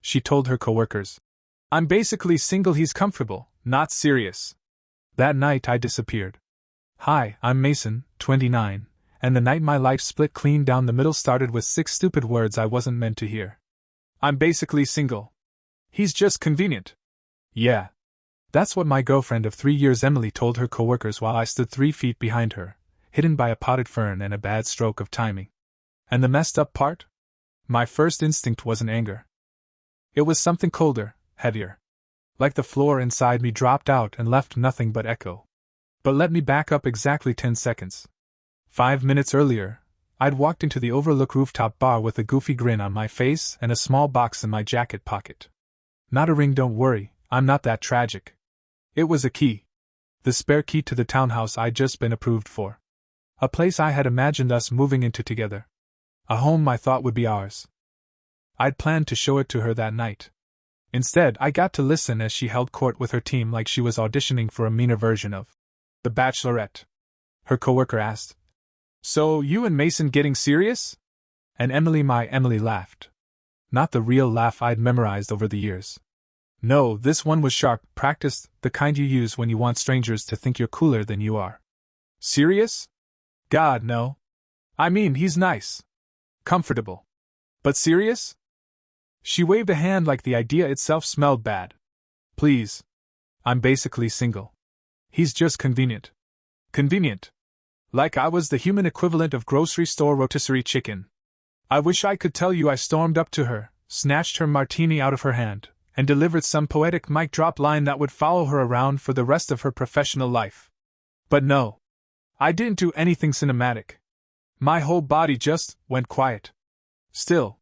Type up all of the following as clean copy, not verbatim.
she told her coworkers. I'm basically single, he's comfortable, not serious. That night I disappeared. Hi, I'm Mason, 29, and the night my life split clean down the middle started with 6 stupid words I wasn't meant to hear. I'm basically single. He's just convenient. Yeah. That's what my girlfriend of 3 years Emily told her coworkers while I stood 3 feet behind her, hidden by a potted fern and a bad stroke of timing. And the messed up part? My first instinct wasn't anger. It was something colder, heavier. Like the floor inside me dropped out and left nothing but echo. But let me back up exactly 10 seconds. 5 minutes earlier, I'd walked into the overlook rooftop bar with a goofy grin on my face and a small box in my jacket pocket. Not a ring, don't worry, I'm not that tragic. It was a key. The spare key to the townhouse I'd just been approved for. A place I had imagined us moving into together. A home I thought would be ours. I'd planned to show it to her that night. Instead, I got to listen as she held court with her team like she was auditioning for a meaner version of The Bachelorette. Her coworker asked, "So, you and Mason getting serious?" And Emily laughed. Not the real laugh I'd memorized over the years. No, this one was sharp, practiced, the kind you use when you want strangers to think you're cooler than you are. Serious? God, no. I mean, he's nice. Comfortable. But serious? She waved a hand like the idea itself smelled bad. Please. I'm basically single. He's just convenient. Convenient. Like I was the human equivalent of grocery store rotisserie chicken. I wish I could tell you I stormed up to her, snatched her martini out of her hand, and delivered some poetic mic drop line that would follow her around for the rest of her professional life. But no. I didn't do anything cinematic. My whole body just went quiet. Still.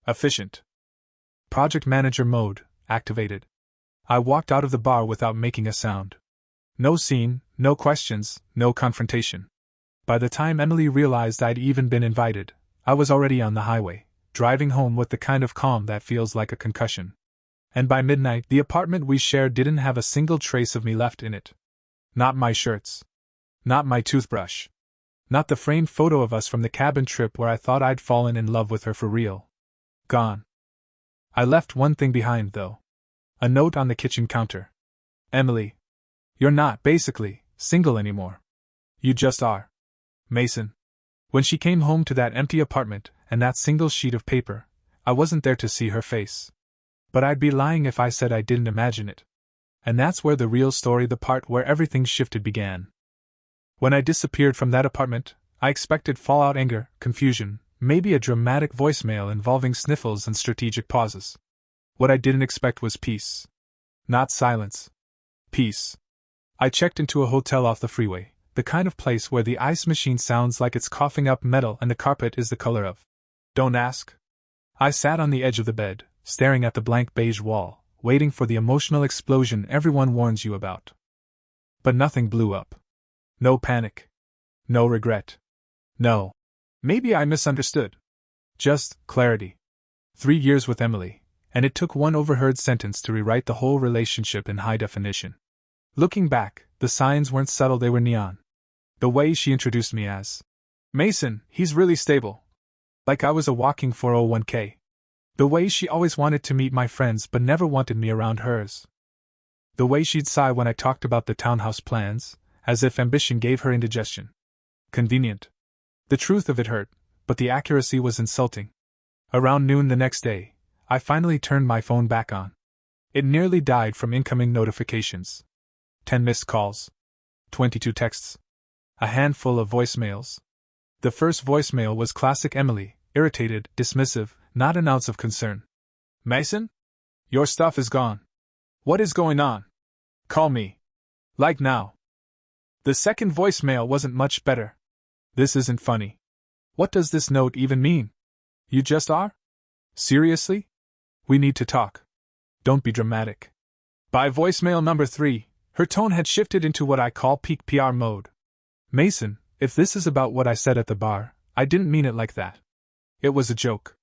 Efficient. Project manager mode activated. I walked out of the bar without making a sound. No scene, no questions, no confrontation. By the time Emily realized I'd even been invited, I was already on the highway, driving home with the kind of calm that feels like a concussion. And by midnight, the apartment we shared didn't have a single trace of me left in it. Not my shirts. Not my toothbrush. Not the framed photo of us from the cabin trip where I thought I'd fallen in love with her for real. Gone. I left one thing behind, though. A note on the kitchen counter. Emily. You're not, basically, single anymore. You just are. Mason. When she came home to that empty apartment and that single sheet of paper, I wasn't there to see her face. But I'd be lying if I said I didn't imagine it. And that's where the real story, the part where everything shifted, began. When I disappeared from that apartment, I expected fallout, anger, confusion, maybe a dramatic voicemail involving sniffles and strategic pauses. What I didn't expect was peace. Not silence. Peace. I checked into a hotel off the freeway, the kind of place where the ice machine sounds like it's coughing up metal and the carpet is the color of. Don't ask. I sat on the edge of the bed, staring at the blank beige wall, waiting for the emotional explosion everyone warns you about. But nothing blew up. No panic. No regret. No. Maybe I misunderstood. Just clarity. 3 years with Emily, and it took one overheard sentence to rewrite the whole relationship in high definition. Looking back, the signs weren't subtle, they were neon. The way she introduced me as Mason, he's really stable. Like I was a walking 401k. The way she always wanted to meet my friends but never wanted me around hers. The way she'd sigh when I talked about the townhouse plans, as if ambition gave her indigestion. Convenient. The truth of it hurt, but the accuracy was insulting. Around noon the next day, I finally turned my phone back on. It nearly died from incoming notifications. 10 missed calls. 22 texts. A handful of voicemails. The first voicemail was classic Emily, irritated, dismissive, not an ounce of concern. Mason? Your stuff is gone. What is going on? Call me. Like now. The second voicemail wasn't much better. This isn't funny. What does this note even mean? You just are? Seriously? We need to talk. Don't be dramatic. By voicemail number 3, her tone had shifted into what I call peak PR mode. Mason, if this is about what I said at the bar, I didn't mean it like that. It was a joke.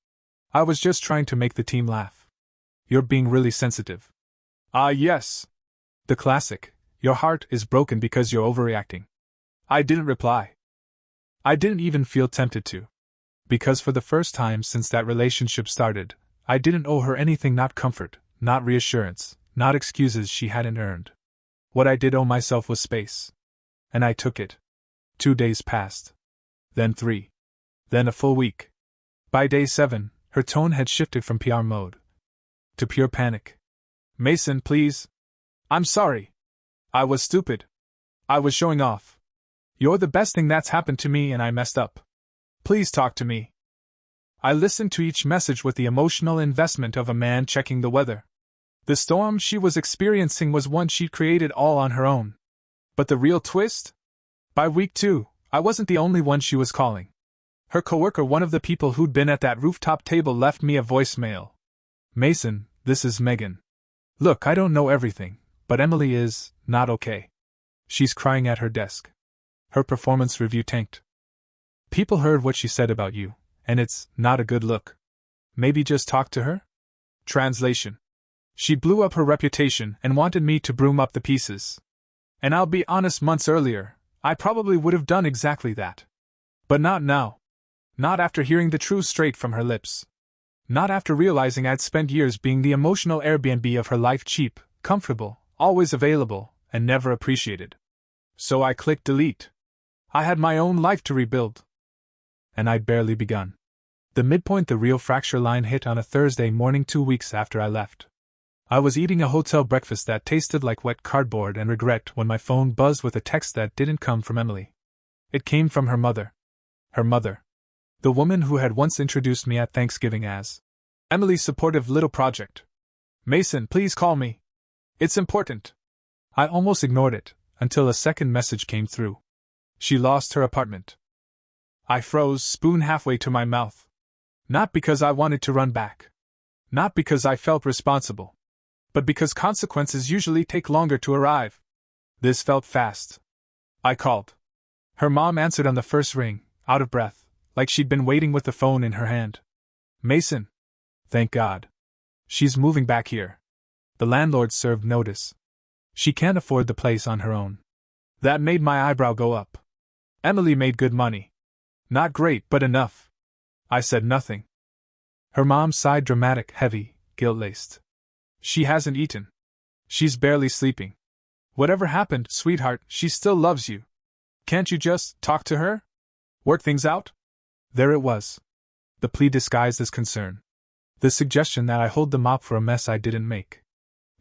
I was just trying to make the team laugh. You're being really sensitive. Ah, yes. The classic, your heart is broken because you're overreacting. I didn't reply. I didn't even feel tempted to. Because for the first time since that relationship started, I didn't owe her anything, not comfort, not reassurance, not excuses she hadn't earned. What I did owe myself was space. And I took it. 2 days passed. Then 3. Then a full week. By day 7, her tone had shifted from PR mode to pure panic. Mason, please. I'm sorry. I was stupid. I was showing off. You're the best thing that's happened to me and I messed up. Please talk to me. I listened to each message with the emotional investment of a man checking the weather. The storm she was experiencing was one she'd created all on her own. But the real twist? By week 2, I wasn't the only one she was calling. Her coworker, one of the people who'd been at that rooftop table, left me a voicemail. Mason, this is Megan. Look, I don't know everything, but Emily is not okay. She's crying at her desk. Her performance review tanked. People heard what she said about you, and it's not a good look. Maybe just talk to her? Translation. She blew up her reputation and wanted me to broom up the pieces. And I'll be honest, months earlier, I probably would have done exactly that. But not now. Not after hearing the truth straight from her lips. Not after realizing I'd spent years being the emotional Airbnb of her life, cheap, comfortable, always available, and never appreciated. So I clicked delete. I had my own life to rebuild. And I'd barely begun. The midpoint, the real fracture line, hit on a Thursday morning 2 weeks after I left. I was eating a hotel breakfast that tasted like wet cardboard and regret when my phone buzzed with a text that didn't come from Emily. It came from her mother. Her mother. The woman who had once introduced me at Thanksgiving as Emily's supportive little project. Mason, please call me. It's important. I almost ignored it, until a second message came through. She lost her apartment. I froze, spoon halfway to my mouth. Not because I wanted to run back. Not because I felt responsible. But because consequences usually take longer to arrive. This felt fast. I called. Her mom answered on the first ring, out of breath, like she'd been waiting with the phone in her hand. Mason. Thank God. She's moving back here. The landlord served notice. She can't afford the place on her own. That made my eyebrow go up. Emily made good money. Not great, but enough. I said nothing. Her mom sighed, dramatic, heavy, guilt-laced. She hasn't eaten. She's barely sleeping. Whatever happened, sweetheart, she still loves you. Can't you just talk to her? Work things out? There it was. The plea disguised as concern. The suggestion that I hold the mop for a mess I didn't make.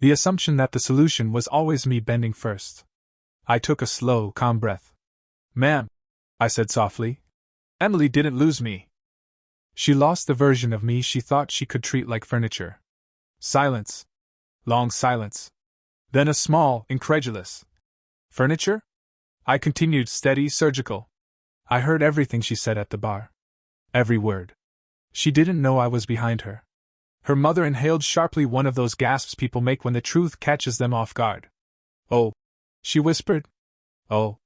The assumption that the solution was always me bending first. I took a slow, calm breath. Ma'am, I said softly, Emily didn't lose me. She lost the version of me she thought she could treat like furniture. Silence. Long silence. Then a small, incredulous. Furniture? I continued, steady, surgical. I heard everything she said at the bar. Every word. She didn't know I was behind her. Her mother inhaled sharply, one of those gasps people make when the truth catches them off guard. Oh, she whispered. Oh.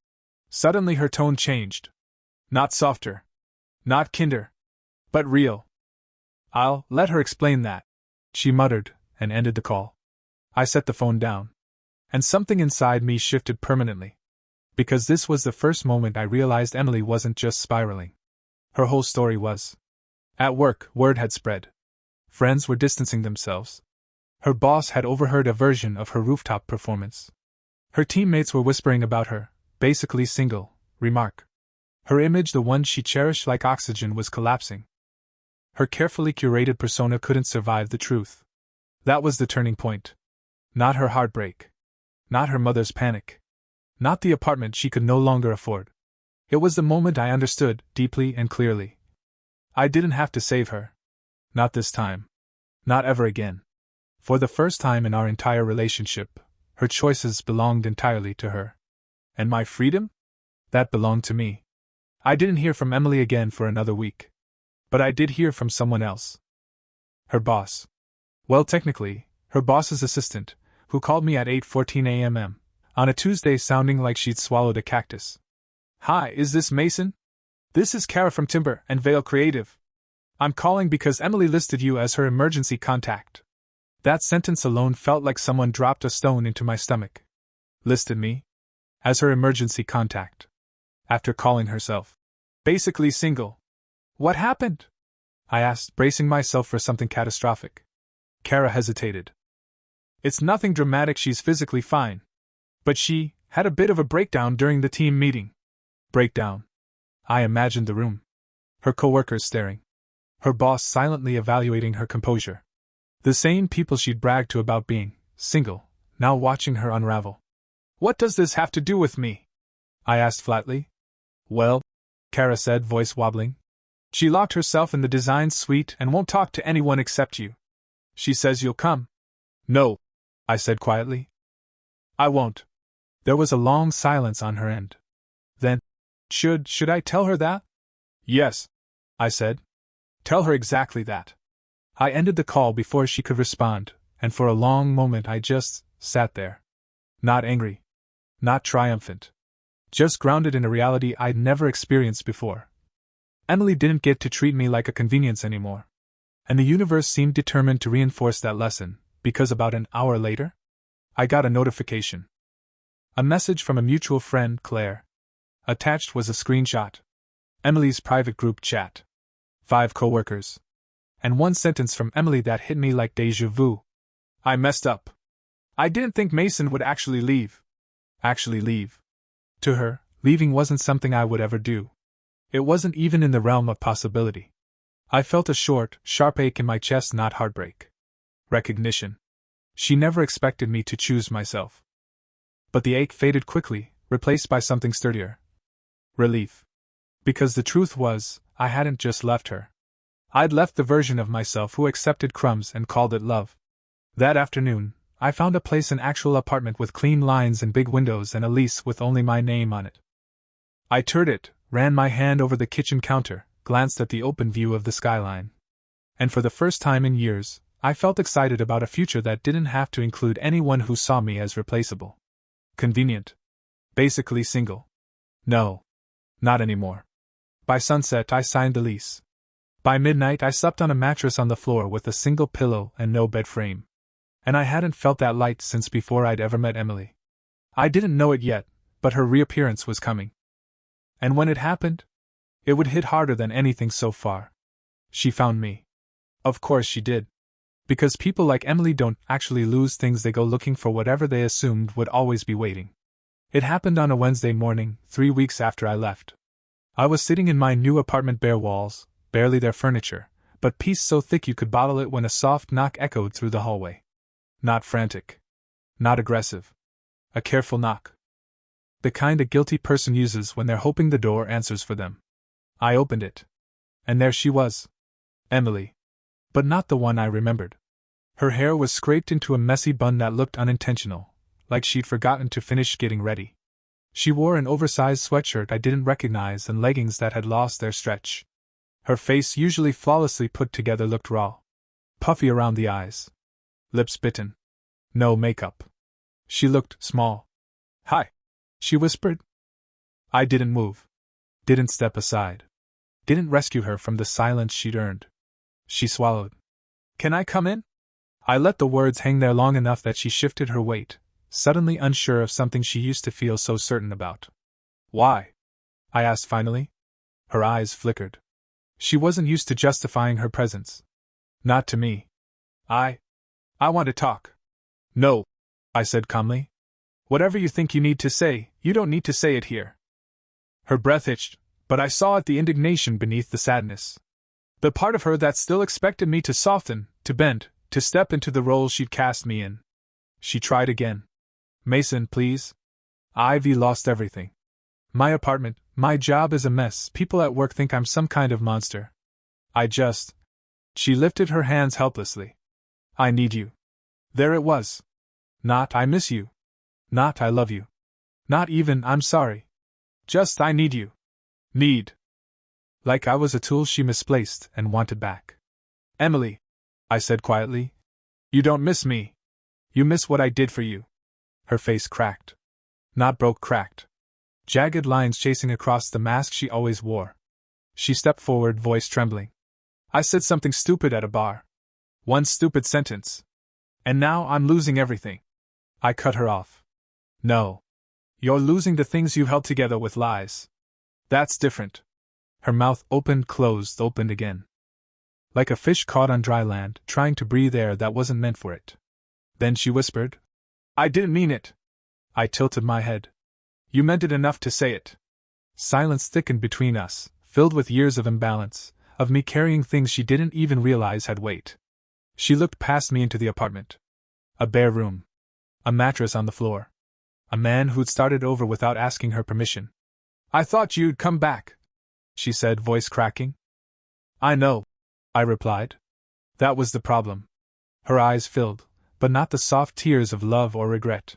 Suddenly her tone changed. Not softer. Not kinder. But real. I'll let her explain that, she muttered, and ended the call. I set the phone down. And something inside me shifted permanently. Because this was the first moment I realized Emily wasn't just spiraling. Her whole story was. At work, word had spread. Friends were distancing themselves. Her boss had overheard a version of her rooftop performance. Her teammates were whispering about her, basically single, remark. Her image, the one she cherished like oxygen, was collapsing. Her carefully curated persona couldn't survive the truth. That was the turning point. Not her heartbreak. Not her mother's panic. Not the apartment she could no longer afford. It was the moment I understood, deeply and clearly. I didn't have to save her. Not this time. Not ever again. For the first time in our entire relationship, her choices belonged entirely to her. And my freedom? That belonged to me. I didn't hear from Emily again for another week. But I did hear from someone else. Her boss. Well, technically, her boss's assistant, who called me at 8:14 a.m. on a Tuesday sounding like she'd swallowed a cactus. Hi, is this Mason? This is Kara from Timber and Vale Creative. I'm calling because Emily listed you as her emergency contact. That sentence alone felt like someone dropped a stone into my stomach. Listed me? As her emergency contact. After calling herself basically single. What happened? I asked, bracing myself for something catastrophic. Kara hesitated. It's nothing dramatic, she's physically fine. But she had a bit of a breakdown during the team meeting. Breakdown. I imagined the room. Her coworkers staring. Her boss silently evaluating her composure. The same people she'd bragged to about being single, now watching her unravel. What does this have to do with me? I asked flatly. Well, Kara said, voice wobbling. She locked herself in the design suite and won't talk to anyone except you. She says you'll come. No, I said quietly. I won't. There was a long silence on her end. Then, should I tell her that? Yes, I said. Tell her exactly that. I ended the call before she could respond, and for a long moment I just sat there. Not angry. Not triumphant. Just grounded in a reality I'd never experienced before. Emily didn't get to treat me like a convenience anymore. And the universe seemed determined to reinforce that lesson, because about an hour later, I got a notification. A message from a mutual friend, Claire. Attached was a screenshot. Emily's private group chat. 5 coworkers. And one sentence from Emily that hit me like déjà vu. I messed up. I didn't think Mason would actually leave. Actually leave. To her, leaving wasn't something I would ever do. It wasn't even in the realm of possibility. I felt a short, sharp ache in my chest, not heartbreak. Recognition. She never expected me to choose myself. But the ache faded quickly, replaced by something sturdier. Relief. Because the truth was, I hadn't just left her. I'd left the version of myself who accepted crumbs and called it love. That afternoon, I found a place, an actual apartment with clean lines and big windows and a lease with only my name on it. I toured it, ran my hand over the kitchen counter, glanced at the open view of the skyline. And for the first time in years, I felt excited about a future that didn't have to include anyone who saw me as replaceable. Convenient. Basically single. No. Not anymore. By sunset I signed the lease. By midnight I slept on a mattress on the floor with a single pillow and no bed frame. And I hadn't felt that light since before I'd ever met Emily. I didn't know it yet, but her reappearance was coming. And when it happened, it would hit harder than anything so far. She found me. Of course she did. Because people like Emily don't actually lose things, they go looking for whatever they assumed would always be waiting. It happened on a Wednesday morning, 3 weeks after I left. I was sitting in my new apartment, bare walls, barely their furniture, but peace so thick you could bottle it, when a soft knock echoed through the hallway. Not frantic. Not aggressive. A careful knock. The kind a guilty person uses when they're hoping the door answers for them. I opened it. And there she was. Emily. But not the one I remembered. Her hair was scraped into a messy bun that looked unintentional, like she'd forgotten to finish getting ready. She wore an oversized sweatshirt I didn't recognize and leggings that had lost their stretch. Her face, usually flawlessly put together, looked raw. Puffy around the eyes. Lips bitten. No makeup. She looked small. Hi, she whispered. I didn't move. Didn't step aside. Didn't rescue her from the silence she'd earned. She swallowed. Can I come in? I let the words hang there long enough that she shifted her weight, suddenly unsure of something she used to feel so certain about. Why? I asked finally. Her eyes flickered. She wasn't used to justifying her presence. Not to me. I want to talk. No, I said calmly. Whatever you think you need to say, you don't need to say it here. Her breath itched, but I saw the indignation beneath the sadness. The part of her that still expected me to soften, to bend, to step into the role she'd cast me in. She tried again. Mason, please. I've lost everything. My apartment, my job is a mess. People at work think I'm some kind of monster. She lifted her hands helplessly. I need you. There it was. Not I miss you. Not I love you. Not even I'm sorry. Just I need you. Need. Like I was a tool she misplaced and wanted back. Emily, I said quietly, you don't miss me. You miss what I did for you. Her face cracked. Not broke, cracked. Jagged lines chasing across the mask she always wore. She stepped forward, voice trembling. I said something stupid at a bar. One stupid sentence. And now I'm losing everything. I cut her off. No. You're losing the things you held together with lies. That's different. Her mouth opened, closed, opened again. like a fish caught on dry land, trying to breathe air that wasn't meant for it. Then she whispered, "I didn't mean it." I tilted my head. "You meant it enough to say it." Silence thickened between us, filled with years of imbalance, of me carrying things she didn't even realize had weight. She looked past me into the apartment. A bare room. A mattress on the floor. A man who'd started over without asking her permission. "I thought you'd come back," she said, voice cracking. "I know," I replied. That was the problem. Her eyes filled, but not the soft tears of love or regret.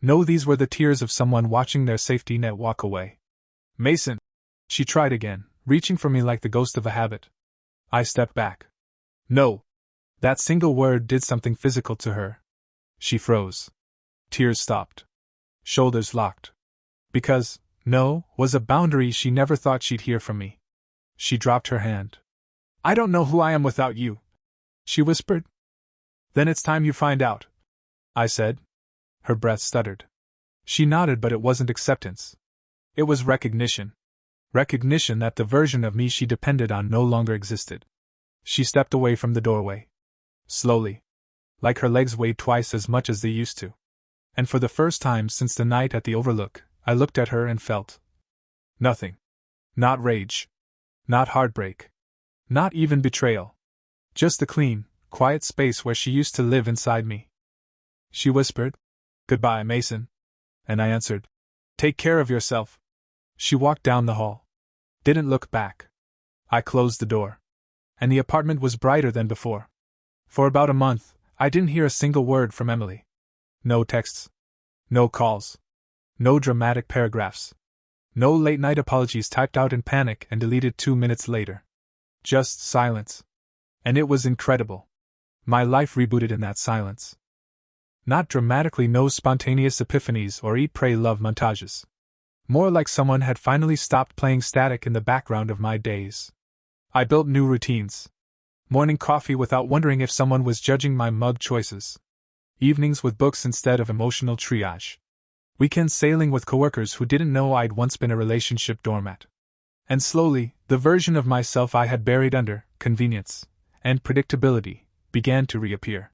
No, these were the tears of someone watching their safety net walk away. "Mason," she tried again, reaching for me like the ghost of a habit. I stepped back. "No." That single word did something physical to her. She froze. Tears stopped. Shoulders locked. Because, no, was a boundary she never thought she'd hear from me. She dropped her hand. "I don't know who I am without you," she whispered. "Then it's time you find out," I said. Her breath stuttered. She nodded, but it wasn't acceptance. It was recognition. Recognition that the version of me she depended on no longer existed. She stepped away from the doorway. Slowly. Like her legs weighed twice as much as they used to. And for the first time since the night at the Overlook, I looked at her and felt nothing. Not rage. Not heartbreak. Not even betrayal. Just the clean, quiet space where she used to live inside me. She whispered, "Goodbye, Mason." And I answered, "Take care of yourself." She walked down the hall. Didn't look back. I closed the door. And the apartment was brighter than before. For about a month, I didn't hear a single word from Emily. No texts. No calls. No dramatic paragraphs. No late-night apologies typed out in panic and deleted 2 minutes later. Just silence. And it was incredible. My life rebooted in that silence. Not dramatically, no spontaneous epiphanies or eat, pray, love montages. More like someone had finally stopped playing static in the background of my days. I built new routines. Morning coffee without wondering if someone was judging my mug choices. Evenings with books instead of emotional triage. Weekends sailing with coworkers who didn't know I'd once been a relationship doormat. And slowly, the version of myself I had buried under convenience and predictability began to reappear.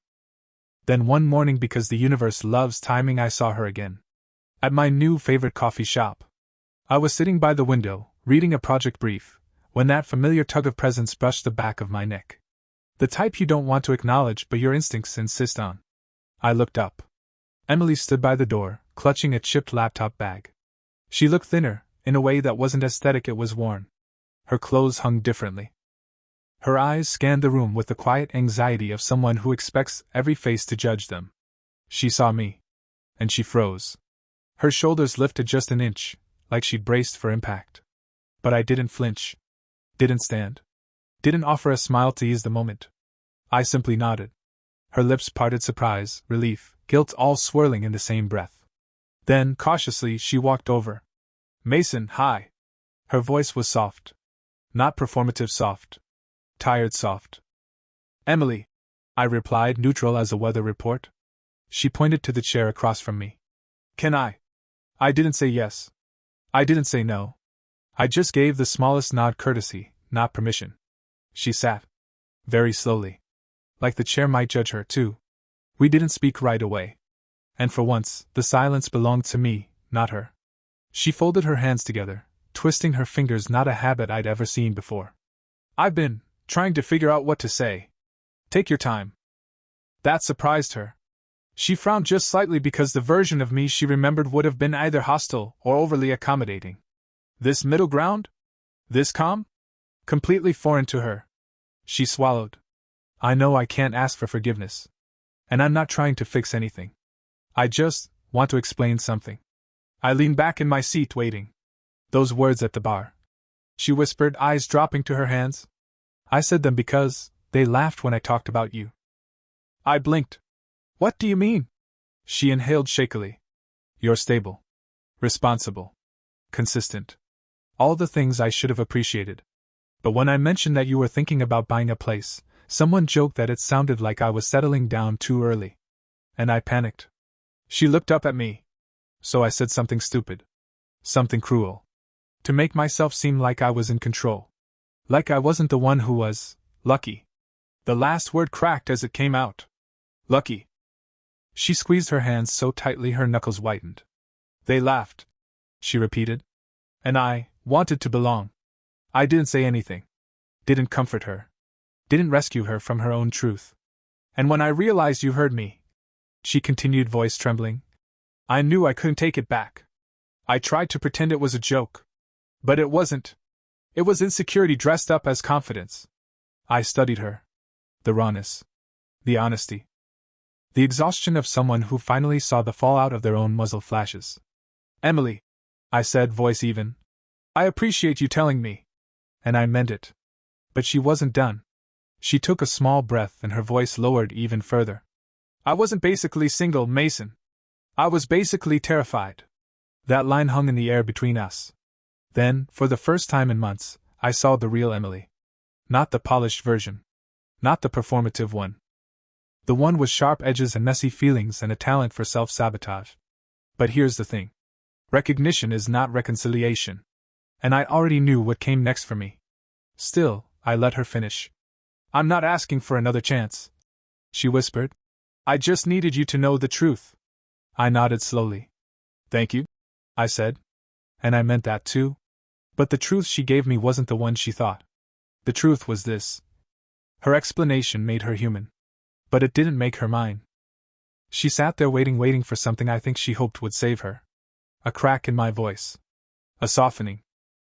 Then one morning, because the universe loves timing, I saw her again. At my new favorite coffee shop. I was sitting by the window, reading a project brief, when that familiar tug of presence brushed the back of my neck. The type you don't want to acknowledge but your instincts insist on. I looked up. Emily stood by the door, clutching a chipped laptop bag. She looked thinner, in a way that wasn't aesthetic, it was worn. Her clothes hung differently. Her eyes scanned the room with the quiet anxiety of someone who expects every face to judge them. She saw me. And she froze. Her shoulders lifted just an inch, like she'd braced for impact. But I didn't flinch. Didn't stand. Didn't offer a smile to ease the moment. I simply nodded. Her lips parted, surprise, relief, guilt all swirling in the same breath. Then, cautiously, she walked over. "Mason, hi." Her voice was soft. Not performative soft. Tired soft. "Emily," I replied, neutral as a weather report. She pointed to the chair across from me. "Can I?" I didn't say yes. I didn't say no. I just gave the smallest nod, courtesy, not permission. She sat. Very slowly. Like the chair might judge her, too. We didn't speak right away. And for once, the silence belonged to me, not her. She folded her hands together, twisting her fingers, not a habit I'd ever seen before. "I've been trying to figure out what to say. Take your time." That surprised her. She frowned just slightly, because the version of me she remembered would have been either hostile or overly accommodating. This middle ground? This calm? Completely foreign to her. She swallowed. "I know I can't ask for forgiveness. And I'm not trying to fix anything. I just want to explain something." I leaned back in my seat, waiting. "Those words at the bar," she whispered, eyes dropping to her hands. "I said them because they laughed when I talked about you." I blinked. "What do you mean?" She inhaled shakily. "You're stable. Responsible. Consistent. All the things I should have appreciated. But when I mentioned that you were thinking about buying a place, someone joked that it sounded like I was settling down too early. And I panicked." She looked up at me. "So I said something stupid. Something cruel. To make myself seem like I was in control. Like I wasn't the one who was lucky." The last word cracked as it came out. Lucky. She squeezed her hands so tightly her knuckles whitened. They laughed, she repeated. And I wanted to belong. I didn't say anything. Didn't comfort her. Didn't rescue her from her own truth. And when I realized you heard me, she continued, voice trembling, I knew I couldn't take it back. I tried to pretend it was a joke. But it wasn't. It was insecurity dressed up as confidence. I studied her. The rawness. The honesty. The exhaustion of someone who finally saw the fallout of their own muzzle flashes. Emily, I said, voice even. I appreciate you telling me. And I meant it. But she wasn't done. She took a small breath and her voice lowered even further. I wasn't basically single, Mason. I was basically terrified. That line hung in the air between us. Then, for the first time in months, I saw the real Emily. Not the polished version. Not the performative one. The one with sharp edges and messy feelings and a talent for self-sabotage. But here's the thing. Recognition is not reconciliation. And I already knew what came next for me. Still, I let her finish. I'm not asking for another chance, she whispered. I just needed you to know the truth. I nodded slowly. Thank you, I said. And I meant that too. But the truth she gave me wasn't the one she thought. The truth was this. Her explanation made her human. But it didn't make her mine. She sat there waiting for something I think she hoped would save her. A crack in my voice. A softening.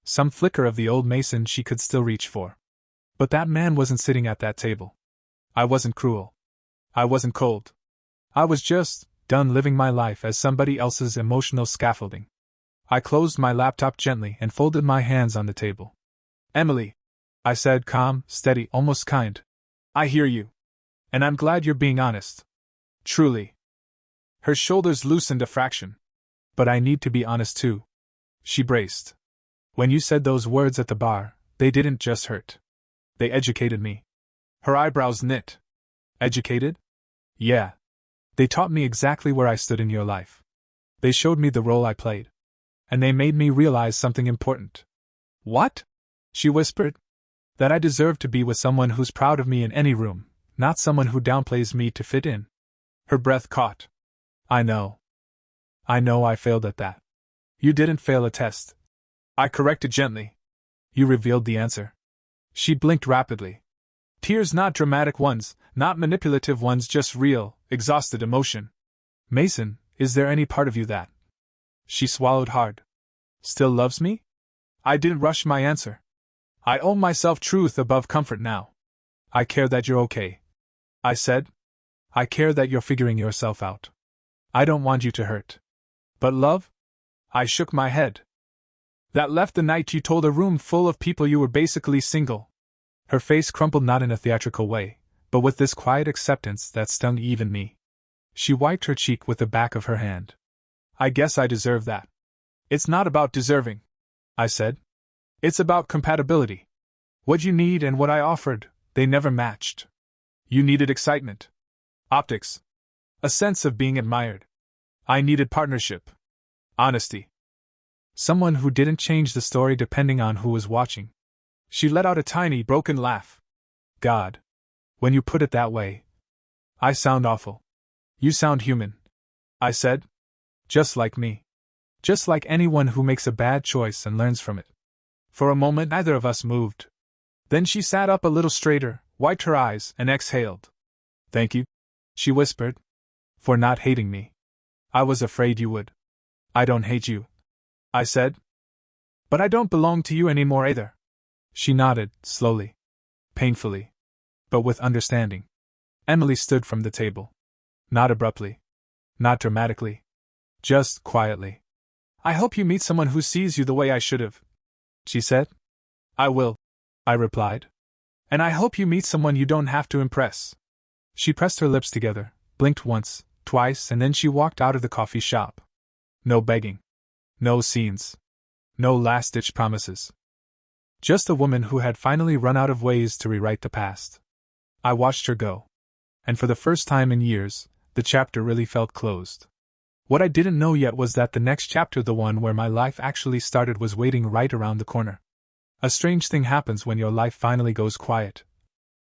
Some flicker of the old Mason she could still reach for. But that man wasn't sitting at that table. I wasn't cruel. I wasn't cold. I was just done living my life as somebody else's emotional scaffolding. I closed my laptop gently and folded my hands on the table. Emily, I said, calm, steady, almost kind. I hear you. And I'm glad you're being honest. Truly. Her shoulders loosened a fraction. But I need to be honest too. She braced. When you said those words at the bar, they didn't just hurt. They educated me. Her eyebrows knit. Educated? Yeah. They taught me exactly where I stood in your life. They showed me the role I played. And they made me realize something important. What? She whispered. That I deserve to be with someone who's proud of me in any room, not someone who downplays me to fit in. Her breath caught. I know. I failed at that. You didn't fail a test. I corrected gently. You revealed the answer. She blinked rapidly. Tears, not dramatic ones, not manipulative ones, just real, exhausted emotion. Mason, is there any part of you that? She swallowed hard. Still loves me? I didn't rush my answer. I owe myself truth above comfort now. I care that you're okay, I said. I care that you're figuring yourself out. I don't want you to hurt. But love? I shook my head. That left the night you told a room full of people you were basically single. Her face crumpled, not in a theatrical way, but with this quiet acceptance that stung even me. She wiped her cheek with the back of her hand. I guess I deserve that. It's not about deserving, I said. It's about compatibility. What you need and what I offered, they never matched. You needed excitement. Optics. A sense of being admired. I needed partnership. Honesty. Someone who didn't change the story depending on who was watching. She let out a tiny, broken laugh. God. When you put it that way. I sound awful. You sound human, I said. Just like me. Just like anyone who makes a bad choice and learns from it. For a moment neither of us moved. Then she sat up a little straighter, wiped her eyes, and exhaled. Thank you, she whispered. For not hating me. I was afraid you would. I don't hate you, I said. But I don't belong to you anymore either. She nodded, slowly. Painfully. But with understanding. Emily stood from the table. Not abruptly. Not dramatically. Just quietly. I hope you meet someone who sees you the way I should have, she said. I will, I replied. And I hope you meet someone you don't have to impress. She pressed her lips together, blinked once, twice, and then she walked out of the coffee shop. No begging. No scenes. No last-ditch promises. Just a woman who had finally run out of ways to rewrite the past. I watched her go. And for the first time in years, the chapter really felt closed. What I didn't know yet was that the next chapter, the one where my life actually started, was waiting right around the corner. A strange thing happens when your life finally goes quiet.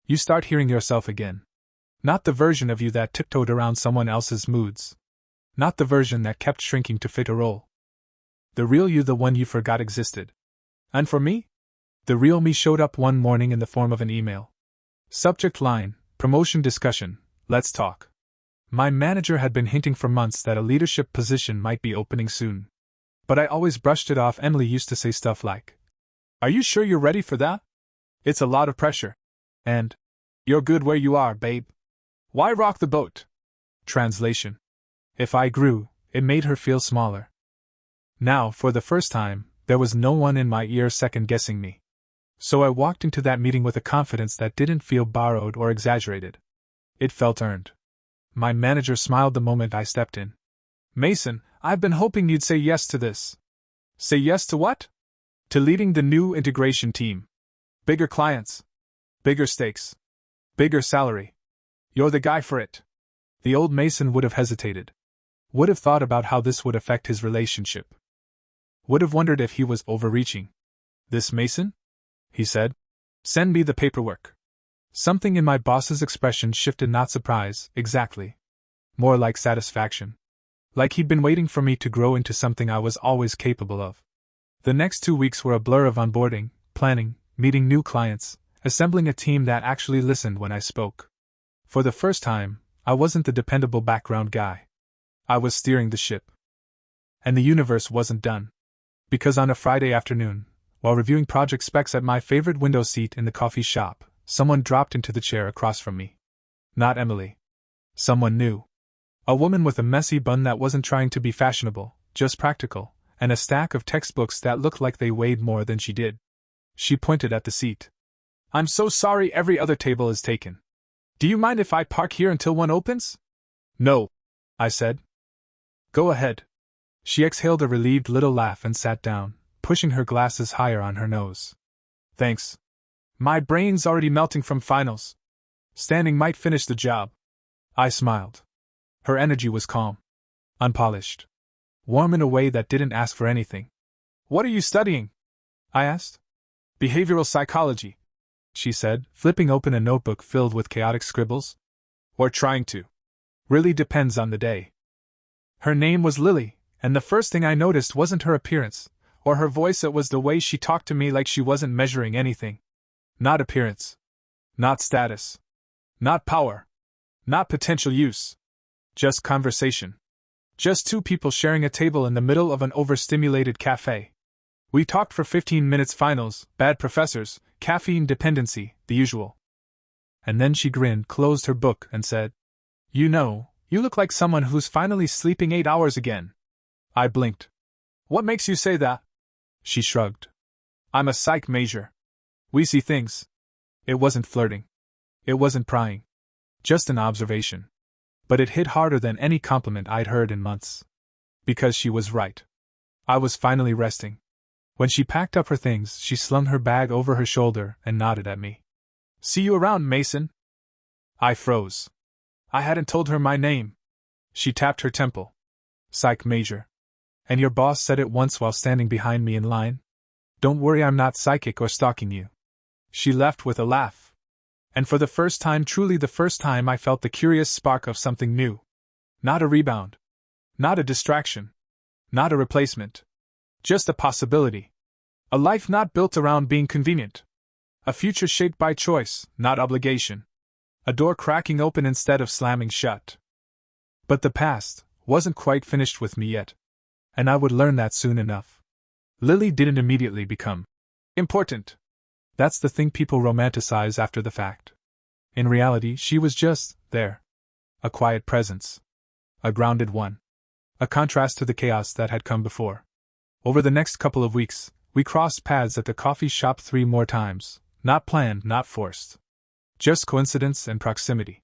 You start hearing yourself again. Not the version of you that tiptoed around someone else's moods. Not the version that kept shrinking to fit a role. The real you, the one you forgot existed. And for me? The real me showed up one morning in the form of an email. Subject line, promotion discussion, let's talk. My manager had been hinting for months that a leadership position might be opening soon. But I always brushed it off. Emily used to say stuff like, "Are you sure you're ready for that? It's a lot of pressure." And, "You're good where you are, babe. Why rock the boat?" Translation. If I grew, it made her feel smaller. Now, for the first time, there was no one in my ear second-guessing me. So I walked into that meeting with a confidence that didn't feel borrowed or exaggerated. It felt earned. My manager smiled the moment I stepped in. "Mason, I've been hoping you'd say yes to this." "Say yes to what?" "To leading the new integration team. Bigger clients. Bigger stakes. Bigger salary. You're the guy for it." The old Mason would have hesitated. Would have thought about how this would affect his relationship. Would have wondered if he was overreaching. "This Mason?" he said. "Send me the paperwork." Something in my boss's expression shifted, not surprise, exactly. More like satisfaction. Like he'd been waiting for me to grow into something I was always capable of. The next 2 weeks were a blur of onboarding, planning, meeting new clients, assembling a team that actually listened when I spoke. For the first time, I wasn't the dependable background guy. I was steering the ship. And the universe wasn't done. Because on a Friday afternoon, while reviewing project specs at my favorite window seat in the coffee shop, someone dropped into the chair across from me. Not Emily. Someone new. A woman with a messy bun that wasn't trying to be fashionable, just practical, and a stack of textbooks that looked like they weighed more than she did. She pointed at the seat. "I'm so sorry, every other table is taken. Do you mind if I park here until one opens?" "No," I said. "Go ahead." She exhaled a relieved little laugh and sat down, pushing her glasses higher on her nose. "Thanks. My brain's already melting from finals. Standing might finish the job." I smiled. Her energy was calm. Unpolished. Warm in a way that didn't ask for anything. "What are you studying?" I asked. "Behavioral psychology," she said, flipping open a notebook filled with chaotic scribbles. "Or trying to. Really depends on the day." Her name was Lily, and the first thing I noticed wasn't her appearance, or her voice, it was the way she talked to me, like she wasn't measuring anything. Not appearance. Not status. Not power. Not potential use. Just conversation. Just two people sharing a table in the middle of an overstimulated cafe. We talked for 15 minutes, finals, bad professors, caffeine dependency, the usual. And then she grinned, closed her book, and said, "You know, you look like someone who's finally sleeping 8 hours again." I blinked. "What makes you say that?" She shrugged. "I'm a psych major. We see things." It wasn't flirting. It wasn't prying. Just an observation. But it hit harder than any compliment I'd heard in months. Because she was right. I was finally resting. When she packed up her things, she slung her bag over her shoulder and nodded at me. "See you around, Mason." I froze. I hadn't told her my name. She tapped her temple. "Psych major. And your boss said it once while standing behind me in line? Don't worry, I'm not psychic or stalking you." She left with a laugh. And for the first time, truly the first time, I felt the curious spark of something new. Not a rebound. Not a distraction. Not a replacement. Just a possibility. A life not built around being convenient. A future shaped by choice, not obligation. A door cracking open instead of slamming shut. But the past wasn't quite finished with me yet. And I would learn that soon enough. Lily didn't immediately become important. That's the thing people romanticize after the fact. In reality, she was just there. A quiet presence. A grounded one. A contrast to the chaos that had come before. Over the next couple of weeks, we crossed paths at the coffee shop 3 more times, not planned, not forced. Just coincidence and proximity.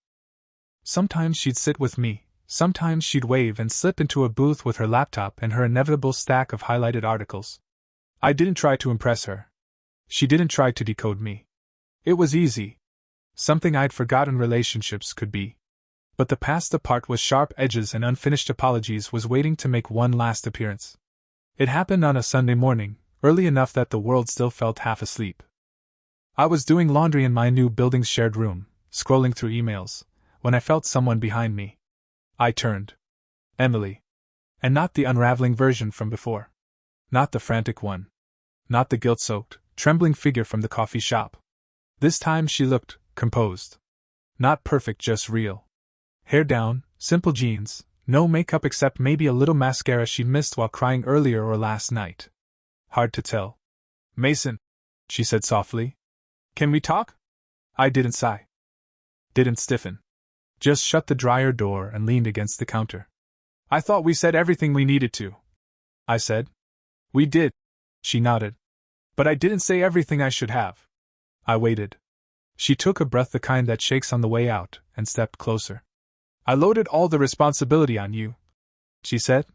Sometimes she'd sit with me, sometimes she'd wave and slip into a booth with her laptop and her inevitable stack of highlighted articles. I didn't try to impress her. She didn't try to decode me. It was easy. Something I'd forgotten relationships could be. But the past, the part with sharp edges and unfinished apologies, was waiting to make one last appearance. It happened on a Sunday morning, early enough that the world still felt half asleep. I was doing laundry in my new building's shared room, scrolling through emails, when I felt someone behind me. I turned. Emily. And not the unraveling version from before. Not the frantic one. Not the guilt-soaked, trembling figure from the coffee shop. This time she looked composed. Not perfect, just real. Hair down, simple jeans, no makeup except maybe a little mascara she missed while crying earlier or last night. Hard to tell. Mason, she said softly. Can we talk? I didn't sigh. Didn't stiffen. Just shut the dryer door and leaned against the counter. I thought we said everything we needed to. I said. We did. She nodded. But I didn't say everything I should have. I waited. She took a breath, the kind that shakes on the way out, and stepped closer. I loaded all the responsibility on you, she said.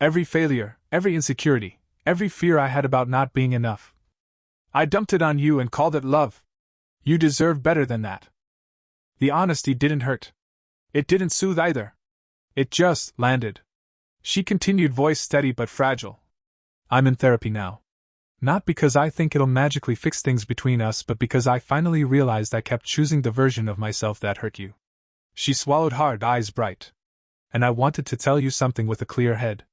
Every failure, every insecurity, every fear I had about not being enough. I dumped it on you and called it love. You deserve better than that. The honesty didn't hurt. It didn't soothe either. It just landed. She continued, voice steady but fragile. I'm in therapy now. Not because I think it'll magically fix things between us, but because I finally realized I kept choosing the version of myself that hurt you. She swallowed hard, eyes bright. And I wanted to tell you something with a clear head.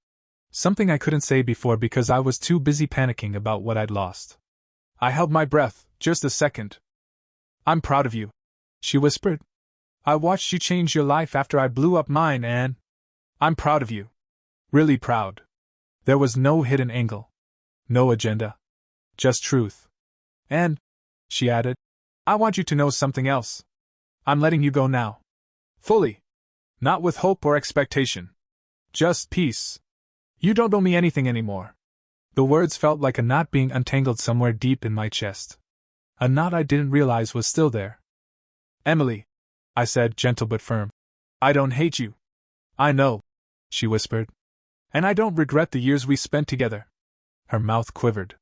Something I couldn't say before because I was too busy panicking about what I'd lost. I held my breath, just a second. I'm proud of you, she whispered. I watched you change your life after I blew up mine, and I'm proud of you. Really proud. There was no hidden angle. No agenda. Just truth. And, she added, I want you to know something else. I'm letting you go now. Fully. Not with hope or expectation. Just peace. You don't owe me anything anymore. The words felt like a knot being untangled somewhere deep in my chest. A knot I didn't realize was still there. Emily, I said, gentle but firm. I don't hate you. I know, she whispered. And I don't regret the years we spent together. Her mouth quivered.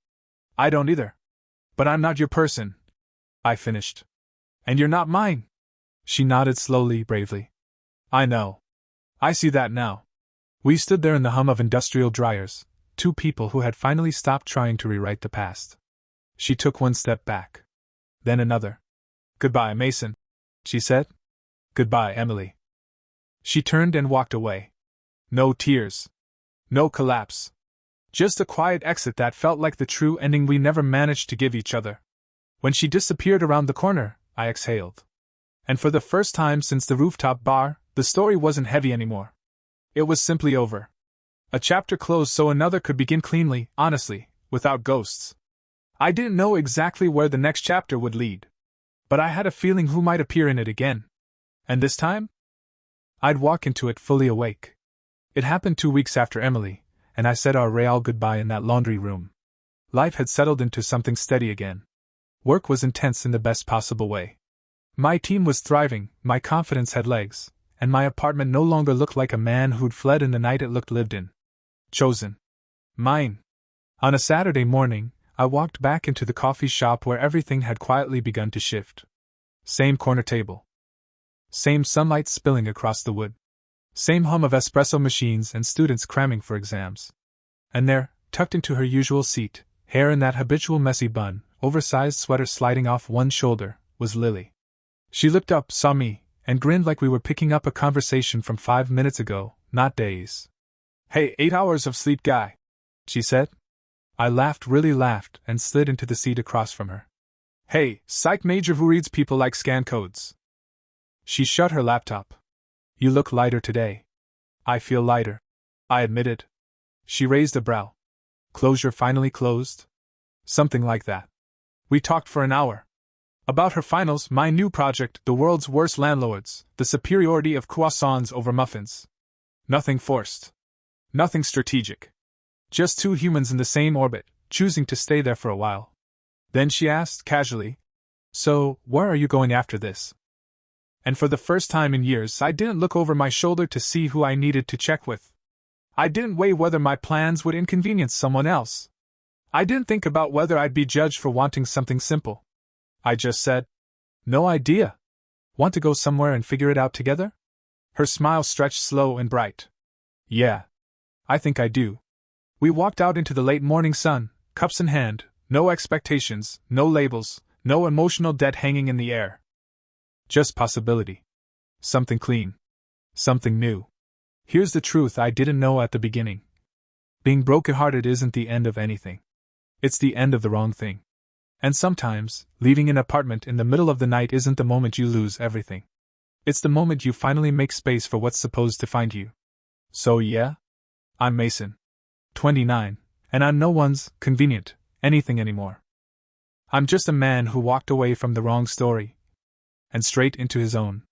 I don't either. But I'm not your person, I finished. And you're not mine. She nodded slowly, bravely. I know. I see that now. We stood there in the hum of industrial dryers, two people who had finally stopped trying to rewrite the past. She took one step back. Then another. Goodbye, Mason, she said. Goodbye, Emily. She turned and walked away. No tears. No collapse. Just a quiet exit that felt like the true ending we never managed to give each other. When she disappeared around the corner, I exhaled. And for the first time since the rooftop bar, the story wasn't heavy anymore. It was simply over. A chapter closed so another could begin cleanly, honestly, without ghosts. I didn't know exactly where the next chapter would lead. But I had a feeling who might appear in it again. And this time? I'd walk into it fully awake. It happened 2 weeks after Emily, and I said our real goodbye in that laundry room. Life had settled into something steady again. Work was intense in the best possible way. My team was thriving, my confidence had legs, and my apartment no longer looked like a man who'd fled in the night it looked lived in. Chosen. Mine. On a Saturday morning, I walked back into the coffee shop where everything had quietly begun to shift. Same corner table. Same sunlight spilling across the wood. Same hum of espresso machines and students cramming for exams. And there, tucked into her usual seat, hair in that habitual messy bun, oversized sweater sliding off one shoulder, was Lily. She looked up, saw me, and grinned like we were picking up a conversation from 5 minutes ago, not days. Hey, 8 hours of sleep guy, she said. I laughed, really laughed, and slid into the seat across from her. Hey, psych major who reads people like scan codes. She shut her laptop. You look lighter today. I feel lighter, I admitted. She raised a brow. Closure finally closed? Something like that. We talked for an hour. About her finals, my new project, the world's worst landlords, the superiority of croissants over muffins. Nothing forced. Nothing strategic. Just two humans in the same orbit, choosing to stay there for a while. Then she asked, casually, So, where are you going after this? And for the first time in years, I didn't look over my shoulder to see who I needed to check with. I didn't weigh whether my plans would inconvenience someone else. I didn't think about whether I'd be judged for wanting something simple. I just said, No idea. Want to go somewhere and figure it out together? Her smile stretched slow and bright. Yeah. I think I do. We walked out into the late morning sun, cups in hand, no expectations, no labels, No emotional debt hanging in the air. Just possibility. Something clean. Something new. Here's the truth I didn't know at the beginning. Being brokenhearted isn't the end of anything. It's the end of the wrong thing. And sometimes, leaving an apartment in the middle of the night isn't the moment you lose everything. It's the moment you finally make space for what's supposed to find you. So yeah? I'm Mason. 29, and I'm no one's convenient anything anymore. I'm just a man who walked away from the wrong story and straight into his own.